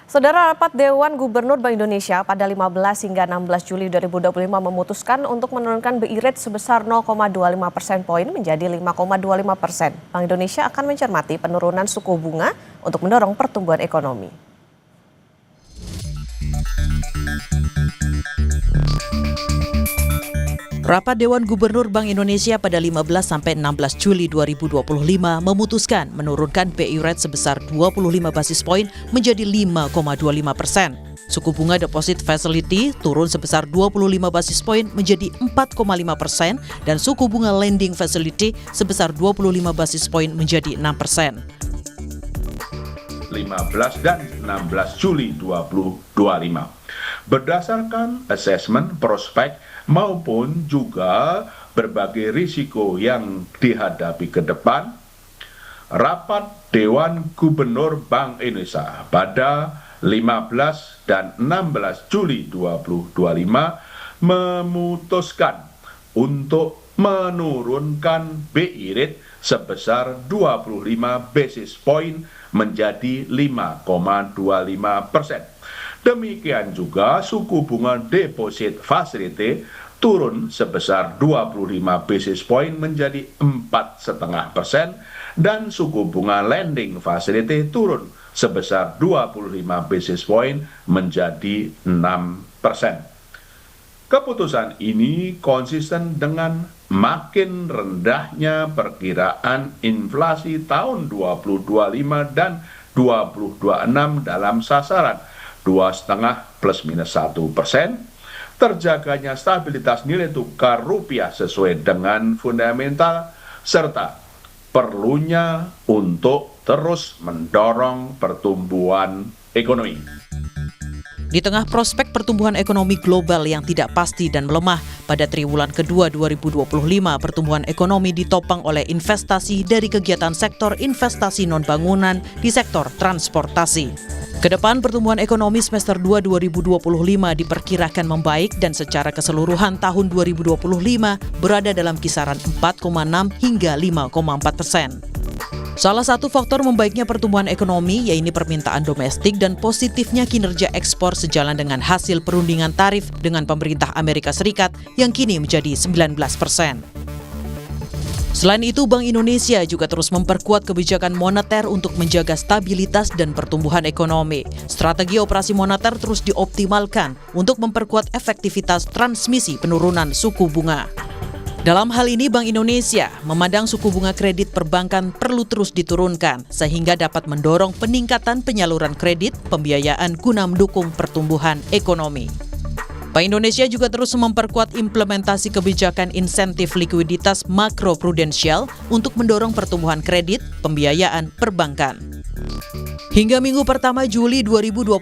Saudara, rapat Dewan Gubernur Bank Indonesia pada 15 hingga 16 Juli 2025 memutuskan untuk menurunkan BI Rate sebesar 0,25% poin menjadi 5,25%. Bank Indonesia akan mencermati penurunan suku bunga untuk mendorong pertumbuhan ekonomi. Rapat Dewan Gubernur Bank Indonesia pada 15 sampai 16 Juli 2025 memutuskan menurunkan BI Rate sebesar 25 basis poin menjadi 5,25%. Suku bunga deposit facility turun sebesar 25 basis poin menjadi 4,5% dan suku bunga lending facility sebesar 25 basis poin menjadi 6%. 15 dan 16 Juli 2025. Berdasarkan asesmen prospek maupun juga berbagai risiko yang dihadapi ke depan, rapat Dewan Gubernur Bank Indonesia pada 15 dan 16 Juli 2025 memutuskan untuk menurunkan BI Rate sebesar 25 basis point menjadi 5,25%. Demikian juga suku bunga deposit facility turun sebesar 25 basis point menjadi 4,5% dan suku bunga lending facility turun sebesar 25 basis point menjadi 6%. Keputusan ini konsisten dengan makin rendahnya perkiraan inflasi tahun 2025 dan 2026 dalam sasaran 2,5 ± 1%, terjaganya stabilitas nilai tukar rupiah sesuai dengan fundamental, serta perlunya untuk terus mendorong pertumbuhan ekonomi. Di tengah prospek pertumbuhan ekonomi global yang tidak pasti dan melemah, pada triwulan kedua 2025 pertumbuhan ekonomi ditopang oleh investasi dari kegiatan sektor investasi non-bangunan di sektor transportasi. Kedepan pertumbuhan ekonomi semester 2 2025 diperkirakan membaik dan secara keseluruhan tahun 2025 berada dalam kisaran 4,6 hingga 5,4%. Salah satu faktor membaiknya pertumbuhan ekonomi yaitu permintaan domestik dan positifnya kinerja ekspor sejalan dengan hasil perundingan tarif dengan pemerintah Amerika Serikat yang kini menjadi 19%. Selain itu, Bank Indonesia juga terus memperkuat kebijakan moneter untuk menjaga stabilitas dan pertumbuhan ekonomi. Strategi operasi moneter terus dioptimalkan untuk memperkuat efektivitas transmisi penurunan suku bunga. Dalam hal ini, Bank Indonesia memandang suku bunga kredit perbankan perlu terus diturunkan sehingga dapat mendorong peningkatan penyaluran kredit pembiayaan guna mendukung pertumbuhan ekonomi. Bank Indonesia juga terus memperkuat implementasi kebijakan insentif likuiditas makroprudensial untuk mendorong pertumbuhan kredit pembiayaan perbankan. Hingga minggu pertama Juli 2025,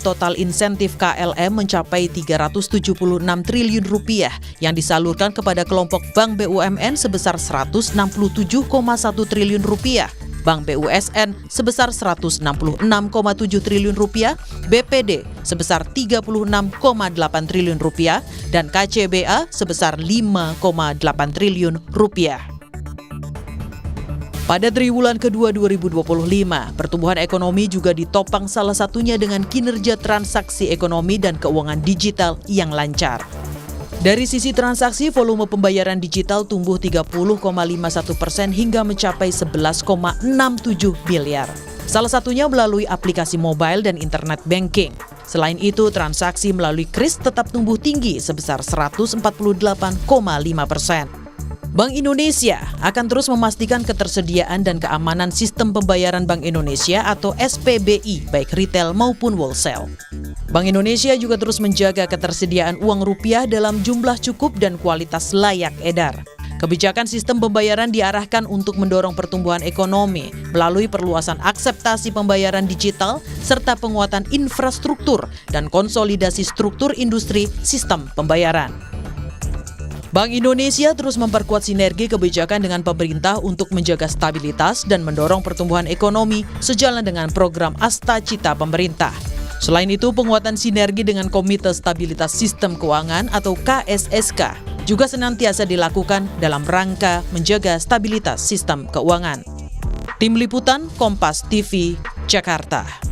total insentif KLM mencapai Rp376 triliun yang disalurkan kepada kelompok bank BUMN sebesar Rp167,1 triliun, Bank BUSN sebesar Rp166,7 triliun, BPD sebesar Rp36,8 triliun, dan KCBA sebesar Rp5,8 triliun. Pada triwulan kedua 2025, pertumbuhan ekonomi juga ditopang salah satunya dengan kinerja transaksi ekonomi dan keuangan digital yang lancar. Dari sisi transaksi, volume pembayaran digital tumbuh 30,51% hingga mencapai 11,67 miliar. Salah satunya melalui aplikasi mobile dan internet banking. Selain itu, transaksi melalui KRIS tetap tumbuh tinggi sebesar 148,5%. Bank Indonesia akan terus memastikan ketersediaan dan keamanan sistem pembayaran Bank Indonesia atau SPBI, baik retail maupun wholesale. Bank Indonesia juga terus menjaga ketersediaan uang rupiah dalam jumlah cukup dan kualitas layak edar. Kebijakan sistem pembayaran diarahkan untuk mendorong pertumbuhan ekonomi melalui perluasan akseptasi pembayaran digital serta penguatan infrastruktur dan konsolidasi struktur industri sistem pembayaran. Bank Indonesia terus memperkuat sinergi kebijakan dengan pemerintah untuk menjaga stabilitas dan mendorong pertumbuhan ekonomi sejalan dengan program Asta Cita pemerintah. Selain itu, penguatan sinergi dengan Komite Stabilitas Sistem Keuangan atau KSSK juga senantiasa dilakukan dalam rangka menjaga stabilitas sistem keuangan. Tim Liputan Kompas TV, Jakarta.